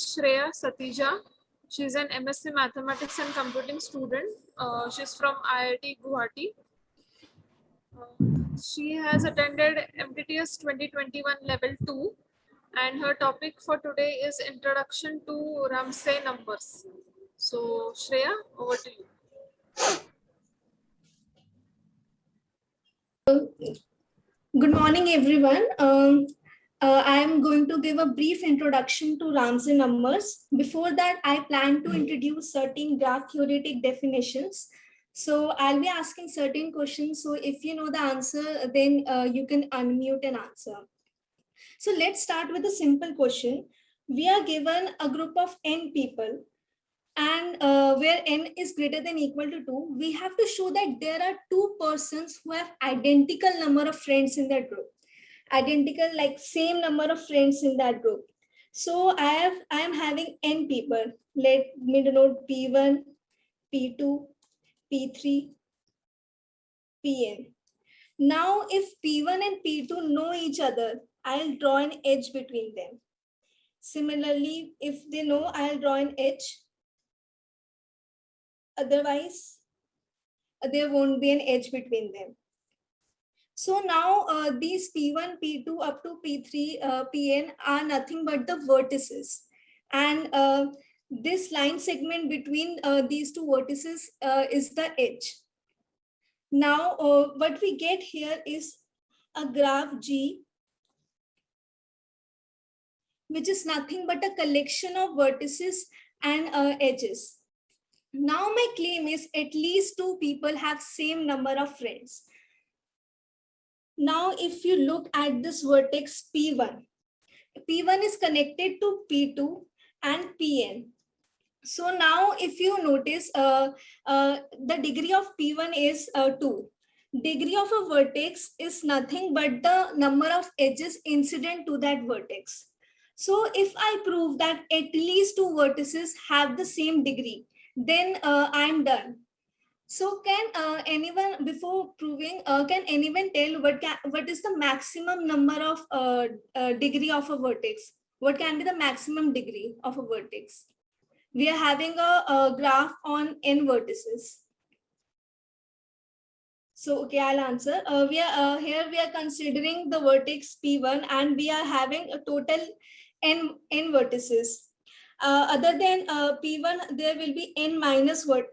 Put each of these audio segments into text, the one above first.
is Shreya Satija. She's an MSc Mathematics and Computing student. She's from IIT Guwahati. She has attended MTTS 2021 Level 2, and her topic for today is Introduction to Ramsey Numbers. So, Shreya, over to you. Good morning, everyone. I am going to give a brief introduction to Ramsey numbers. Before that, I plan to introduce certain graph theoretic definitions. So I'll be asking certain questions. So if you know the answer, then you can unmute and answer. So let's start with a simple question. We are given a group of n people, and where n is greater than equal to 2, we have to show that there are two persons who have identical number of friends in that group. Identical, like same number of friends in that group. So I am having n people. Let me denote P1, P2, P3, Pn. Now if P1 and P2 know each other, I'll draw an edge between them. Similarly, if they know, I'll draw an edge. Otherwise, there won't be an edge between them. So now these P1, P2 up to P3, Pn are nothing but the vertices. And this line segment between these two vertices is the edge. Now what we get here is a graph G, which is nothing but a collection of vertices and edges. Now my claim is at least two people have same number of friends. Now, if you look at this vertex P1, P1 is connected to P2 and Pn. So now if you notice, the degree of P1 is 2. Degree of a vertex is nothing but the number of edges incident to that vertex. So if I prove that at least two vertices have the same degree, then I'm done. So can anyone, before proving, can anyone tell what is the maximum number of degree of a vertex? What can be the maximum degree of a vertex? We are having a graph on n vertices. So, okay, I'll answer. Here we are considering the vertex P1 and we are having a total n vertices. Other than P1, there will be n minus 1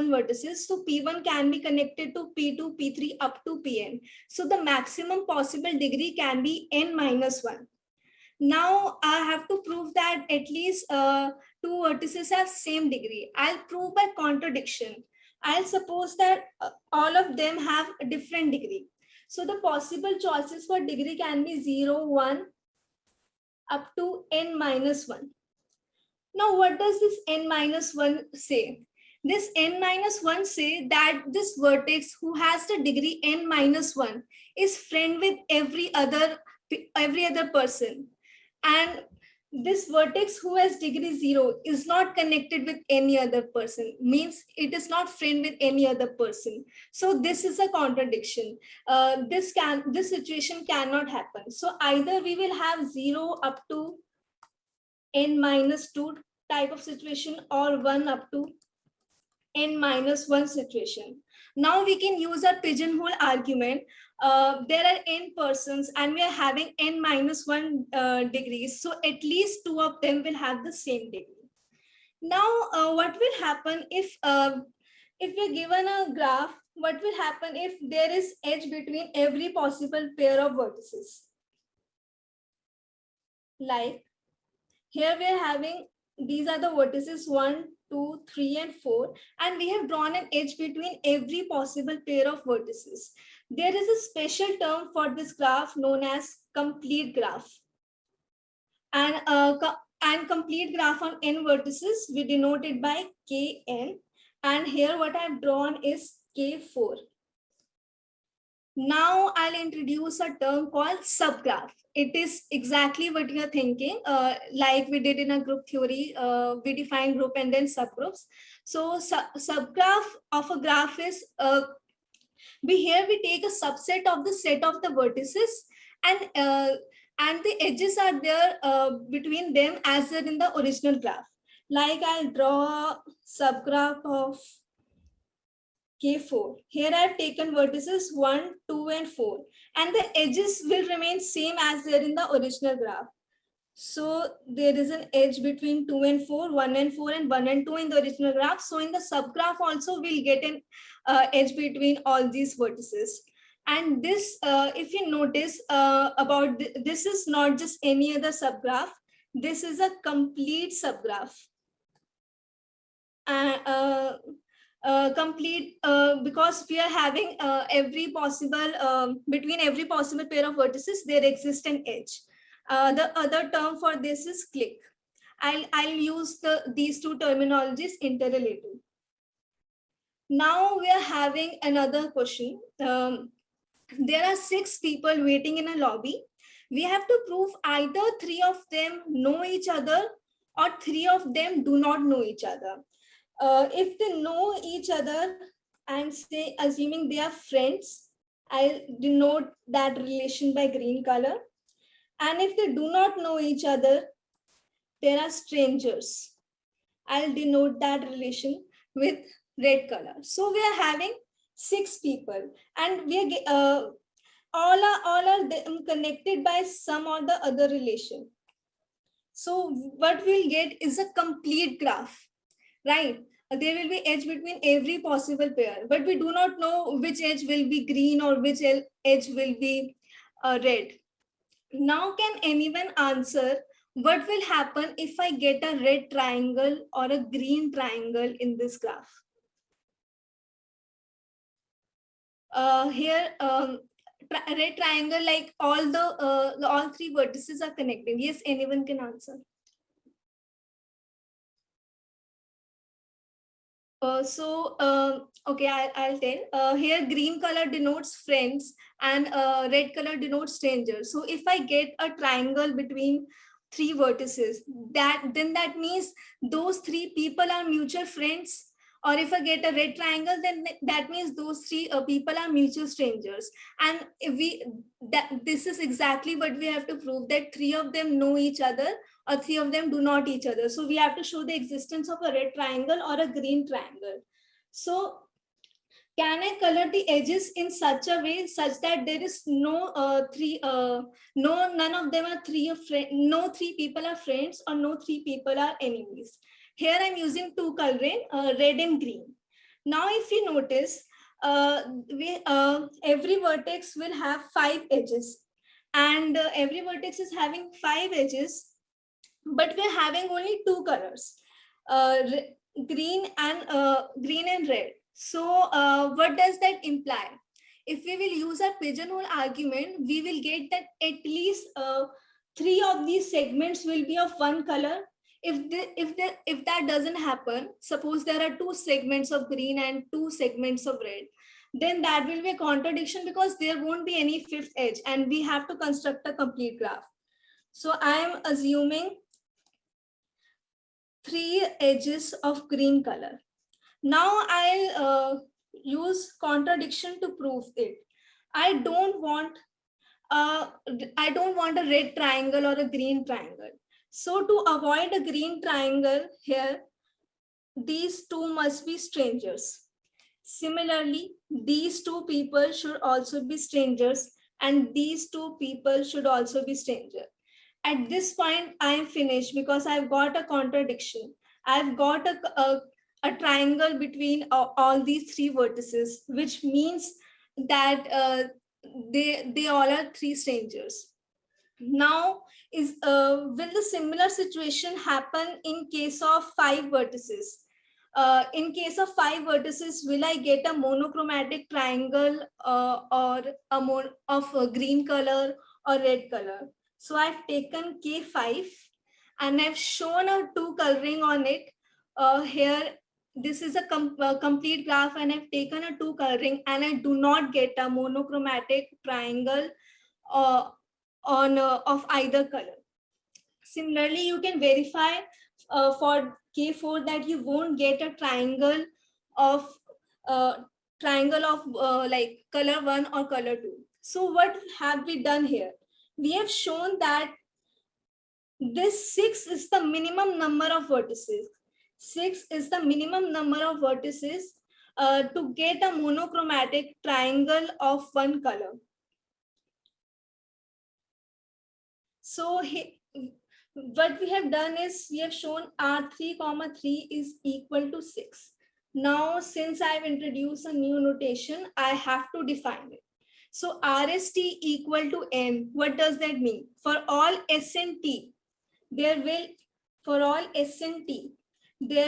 vertices. So P1 can be connected to P2, P3 up to Pn. So the maximum possible degree can be n minus 1. Now I have to prove that at least two vertices have same degree. I'll prove by contradiction. I'll suppose that all of them have a different degree. So the possible choices for degree can be 0, 1 up to n minus 1. Now, what does this n minus 1 say? This n minus 1 say that this vertex who has the degree n minus 1 is friend with every other person. And this vertex who has degree 0 is not connected with any other person, means it is not friend with any other person. So this is a contradiction. This situation cannot happen. So either we will have 0 up to n minus 2 type of situation or 1 up to n minus 1 situation. Now we can use a pigeonhole argument. There are n persons and we are having n minus 1 degrees. So at least two of them will have the same degree. Now what will happen if we're given a graph, what will happen if there is edge between every possible pair of vertices? Like here we are having, these are the vertices 1, 2, 3, and 4, and we have drawn an edge between every possible pair of vertices. There is a special term for this graph known as complete graph. And complete graph on n vertices, we denote it by Kn. And here what I've drawn is K4. Now I'll introduce a term called subgraph. It is exactly what you're thinking, like we did in a group theory, we define group and then subgroups. So subgraph of a graph is, we take a subset of the set of the vertices, and and the edges are there between them as they're in the original graph. Like I'll draw a subgraph of K4. Here I've taken vertices 1, 2, and 4, and the edges will remain same as they're in the original graph. So there is an edge between 2 and 4, 1 and 4, and 1 and 2 in the original graph. So in the subgraph also we'll get an edge between all these vertices. And this, if you notice this is not just any other subgraph. This is a complete subgraph. Complete because we are having every possible between every possible pair of vertices there exists an edge. The other term for this is clique. I'll use these two terminologies interrelated. Now we are having another question. There are 6 people waiting in a lobby. We have to prove either 3 of them know each other or 3 of them do not know each other. If they know each other, and say assuming they are friends, I'll denote that relation by green color. And if they do not know each other, there are strangers. I'll denote that relation with red color. So we are having 6 people, and we are all are connected by some or the other relation. So what we'll get is a complete graph, right? There will be edge between every possible pair, but we do not know which edge will be green or which edge will be red. Now, can anyone answer what will happen if I get a red triangle or a green triangle in this graph? Here, red triangle, like all 3 vertices are connected. Yes, anyone can answer. Okay, I'll tell. Here, green color denotes friends and red color denotes strangers. So if I get a triangle between 3 vertices, then that means those 3 people are mutual friends. Or if I get a red triangle, then that means those 3 people are mutual strangers. And if this is exactly what we have to prove, that 3 of them know each other or 3 of them do not each other. So we have to show the existence of a red triangle or a green triangle. So can I color the edges in such a way such that there is none of them are no 3 people are friends or no 3 people are enemies? Here I'm using 2 coloring, red and green. Now if you notice, every vertex will have 5 edges, and every vertex is having 5 edges, but we're having only 2 colors, green and red. So what does that imply? If we will use our pigeonhole argument, we will get that at least 3 of these segments will be of one color. If that doesn't happen, suppose there are 2 segments of green and 2 segments of red, then that will be a contradiction because there won't be any 5th edge, and we have to construct a complete graph. So I am assuming 3 edges of green color. Now I'll use contradiction to prove it. I don't want a red triangle or a green triangle. So to avoid a green triangle here, these 2 must be strangers. Similarly, these 2 people should also be strangers, and these 2 people should also be strangers. At this point, I am finished because I've got a contradiction. I've got a triangle between all these 3 vertices, which means that they all are 3 strangers. Now, will the similar situation happen in case of 5 vertices? In case of 5 vertices, will I get a monochromatic triangle or of a green color or red color? So I've taken K5 and I've shown a 2 coloring on it. Here, this is a complete graph, and I've taken a 2 coloring, and I do not get a monochromatic triangle of either color. Similarly, you can verify for K4 that you won't get a triangle of like color 1 or color 2. So what have we done here? we have shown that this 6 is the minimum number of vertices. 6 is the minimum number of vertices to get a monochromatic triangle of one color. So what we have done is we have shown R3, 3 is equal to 6. Now, since I've introduced a new notation, I have to define it. So RST equal to N, what does that mean? For all S and T, there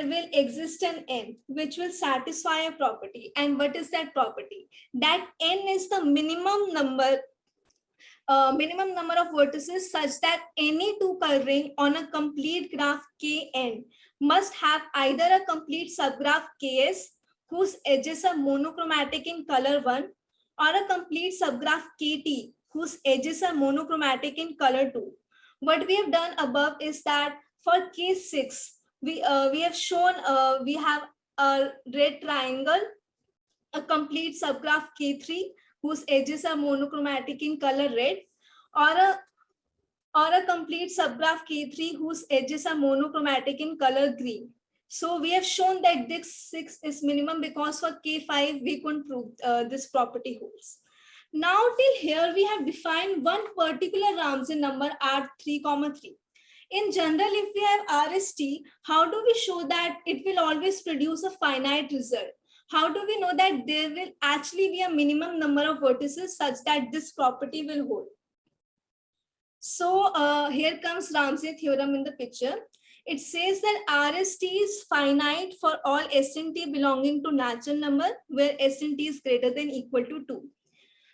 will exist an N which will satisfy a property. And what is that property? That N is the minimum number of vertices such that any two coloring on a complete graph Kn must have either a complete subgraph Ks whose edges are monochromatic in color 1 or a complete subgraph Kt whose edges are monochromatic in color 2. What we have done above is that for case 6, we have shown we have a red triangle, a complete subgraph K3 whose edges are monochromatic in color red, or a complete subgraph K3 whose edges are monochromatic in color green. So we have shown that this 6 is minimum because for K5 we couldn't prove this property holds. Now till here we have defined one particular Ramsey number R3, 3. In general, if we have RST, how do we show that it will always produce a finite result? How do we know that there will actually be a minimum number of vertices such that this property will hold? So here comes Ramsey theorem in the picture. It says that RST is finite for all S and T belonging to natural number where S and T is greater than equal to 2.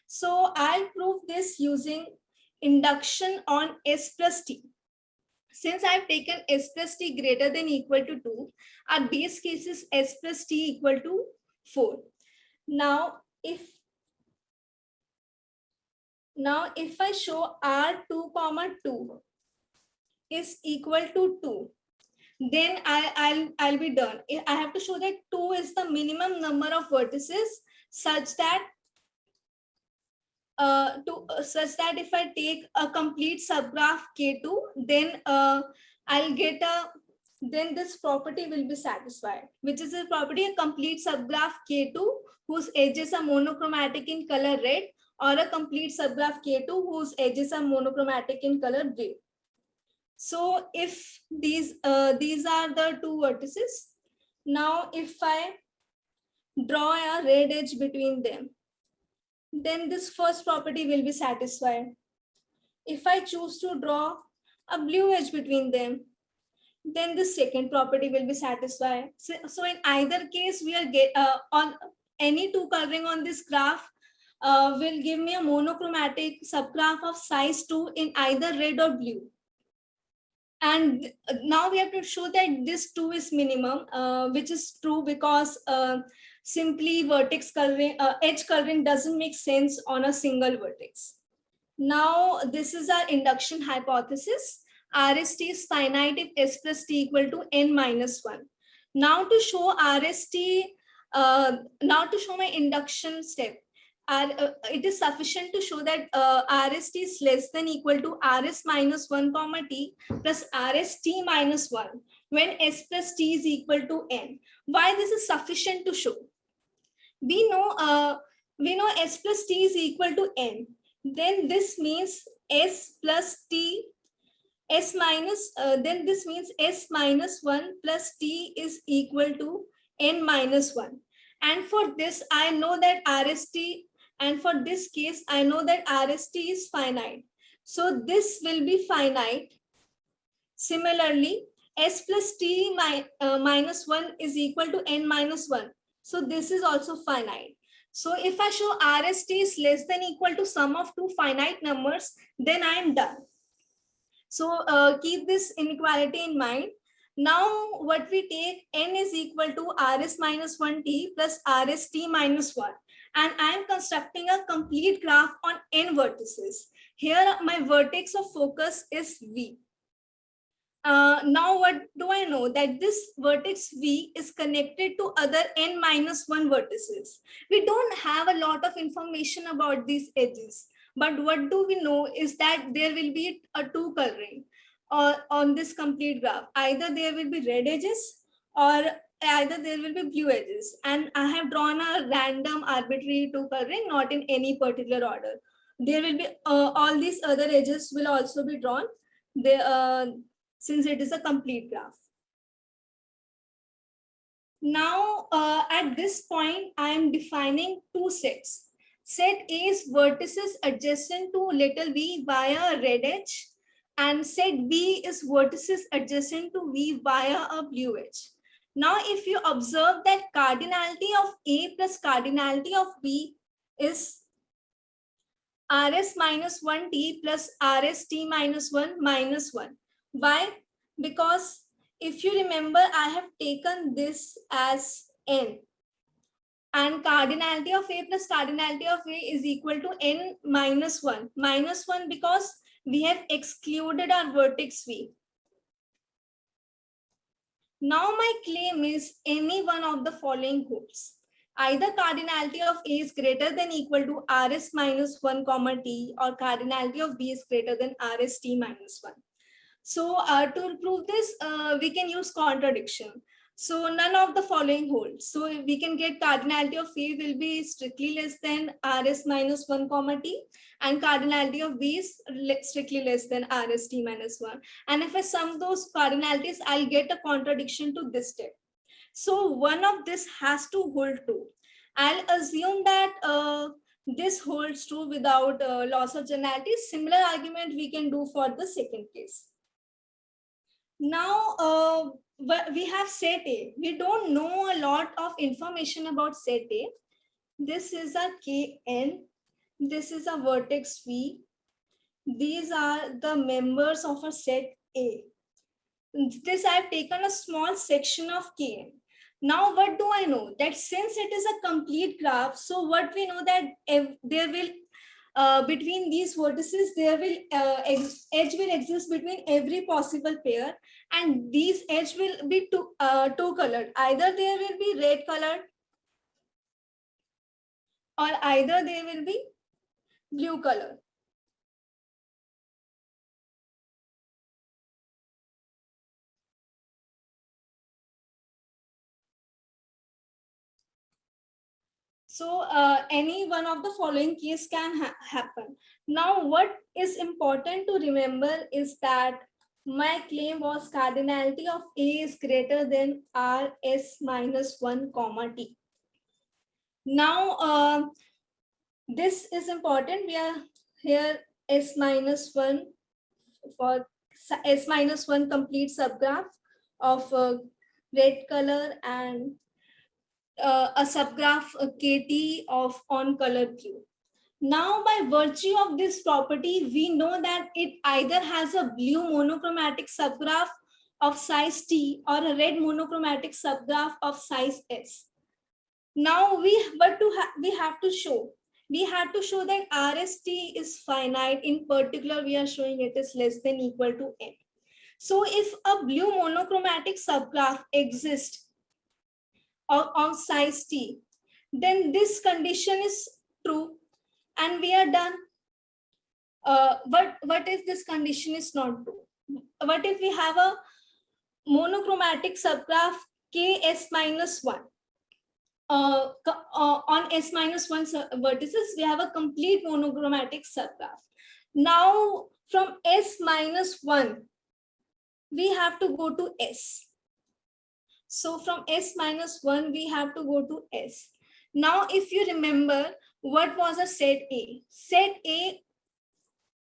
So I'll prove this using induction on S plus T. Since I've taken S plus T greater than equal to 2, our base case is S plus T equal to 4. Now, if I show R2, 2 is equal to 2, then I'll be done. I have to show that 2 is the minimum number of vertices such that if I take a complete subgraph K2, then then this property will be satisfied, which is a property, a complete subgraph K2 whose edges are monochromatic in color red, or a complete subgraph K2 whose edges are monochromatic in color gray. So if these are the two vertices, now if I draw a red edge between them, then this first property will be satisfied. If I choose to draw a blue edge between them, then the second property will be satisfied. So in either case, we are on any two coloring on this graph will give me a monochromatic subgraph of size 2 in either red or blue. And now we have to show that this 2 is minimum, which is true because simply vertex coloring, edge coloring doesn't make sense on a single vertex. Now, this is our induction hypothesis. RST is finite if S plus T equal to N minus 1. Now to show RST, now to show my induction step, it is sufficient to show that RST is less than equal to RS minus 1 comma T plus RST minus 1 when S plus T is equal to N. Why this is sufficient to show? We know S plus T is equal to N. Then this means S plus T, S minus, then this means S minus 1 plus T is equal to N minus 1. And for this, I know that RST, and for this case, I know that RST is finite. So this will be finite. Similarly, S plus T minus 1 is equal to N minus 1. So this is also finite. So if I show RST is less than equal to sum of two finite numbers, then I am done. So keep this inequality in mind. Now what we take, N is equal to RS minus 1T plus RST minus 1. And I am constructing a complete graph on N vertices. Here my vertex of focus is V. Now what do I know? That this vertex V is connected to other N minus 1 vertices. We don't have a lot of information about these edges, But what do we know is that there will be a two coloring on this complete graph. Either there will be red edges or either there will be blue edges. And I have drawn a random arbitrary two coloring, not in any particular order. There will be all these other edges will also be drawn there, since it is a complete graph. Now, at this point, I am defining two sets. Set A is vertices adjacent to little v via a red edge, and set B is vertices adjacent to v via a blue edge. Now, if you observe that cardinality of A plus cardinality of B is Rs minus 1t plus Rst minus 1 minus 1. Why? Because if you remember, I have taken this as n, and cardinality of A plus cardinality of A is equal to n minus 1. Minus 1 because we have excluded our vertex V. Now my claim is any one of the following holds. Either cardinality of A is greater than equal to Rs minus 1 comma t, or cardinality of B is greater than Rst minus 1. So to prove this, we can use contradiction. So none of the following holds. So we can get cardinality of A will be strictly less than Rs minus 1 comma t, and cardinality of B is strictly less than Rst minus 1. And if I sum those cardinalities, I'll get a contradiction to this step. So one of this has to hold true. I'll assume that this holds true without loss of generality. Similar argument we can do for the second case. Now, we have set A. We don't know a lot of information about set A. This is a Kn. This is a vertex V. These are the members of a set A. This I have taken a small section of Kn. Now, what do I know? That since it is a complete graph, so what we know that there will between these vertices, there will edge will exist between every possible pair, and these edge will be two colored. Either there will be red colored, or either they will be blue colored. So any one of the following case can happen. Now, what is important to remember is that my claim was cardinality of A is greater than Rs minus 1 comma t. Now, this is important. We are here S minus 1 for S minus 1 complete subgraph of red color, and a subgraph KT of on color blue. Now, by virtue of this property, we know that it either has a blue monochromatic subgraph of size T or a red monochromatic subgraph of size S. Now, we have to show. We had to show that RST is finite. In particular, we are showing it is less than equal to n. So, if a blue monochromatic subgraph exists of size T, then this condition is true and we are done. What if this condition is not true? What if we have a monochromatic subgraph Ks minus 1? On S minus 1 vertices, we have a complete monochromatic subgraph. Now, from S minus 1, we have to go to S. So from S minus 1, we have to go to S. Now, if you remember, what was a set A? Set A,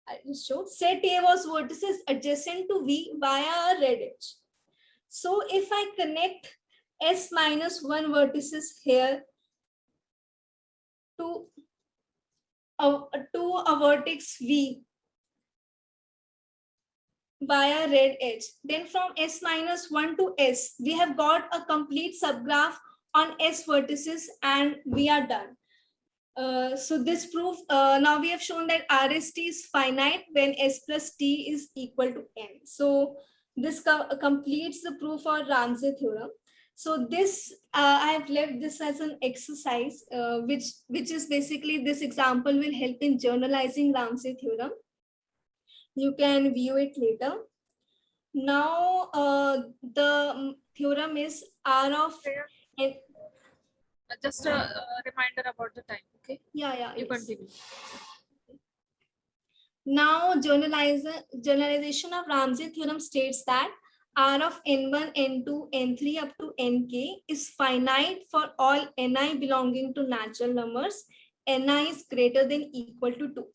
I will show. Set A was vertices adjacent to V via a red edge. So if I connect S minus 1 vertices here to a vertex V via red edge, then from S minus 1 to S, we have got a complete subgraph on S vertices and we are done. So this proof, now we have shown that RST is finite when S plus T is equal to N. So this completes the proof for Ramsey theorem. So this, I've left this as an exercise, which is basically, this example will help in journalizing Ramsey theorem. You can view it later. Now, the theorem is R of Shreya, n. just a reminder about the time. Okay, Yeah, you yes. continue. Now, generalization of Ramsey theorem states that R of n1, n2, n3 up to nk is finite for all ni belonging to natural numbers. Ni is greater than equal to 2.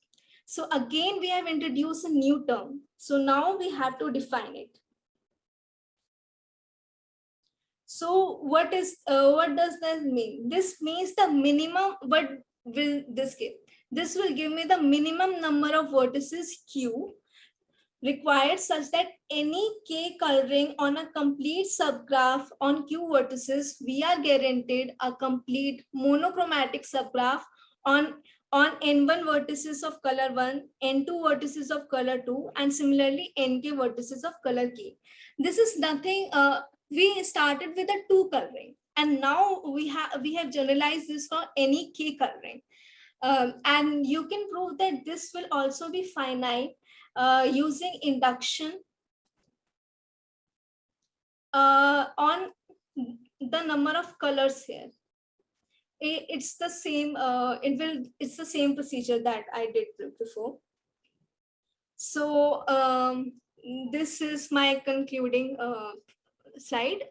So again, we have introduced a new term. So now we have to define it. So what does that mean? This means the minimum. What will this give? This will give me the minimum number of vertices Q required such that any K coloring on a complete subgraph on Q vertices, we are guaranteed a complete monochromatic subgraph on N1 vertices of color 1, N2 vertices of color 2, and similarly NK vertices of color K. This is nothing, we started with a 2 coloring, and now we have generalized this for any K coloring. And you can prove that this will also be finite using induction on the number of colors here. It's the same. It's the same procedure that I did before. So this is my concluding slide.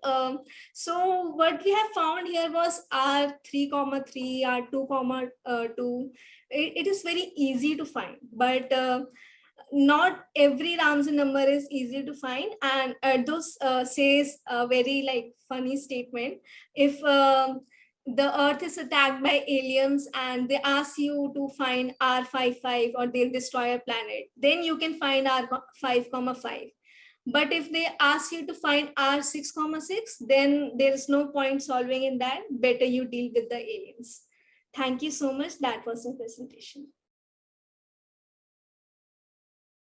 So what we have found here was R3, 3, R2, 2. It is very easy to find, but not every Ramsey number is easy to find. And those says a very like funny statement. If the earth is attacked by aliens and they ask you to find R55 or they'll destroy a planet, then you can find R5, 5. But if they ask you to find R6, 6, then there is no point solving in that. Better you deal with the aliens. Thank you so much. That was the presentation.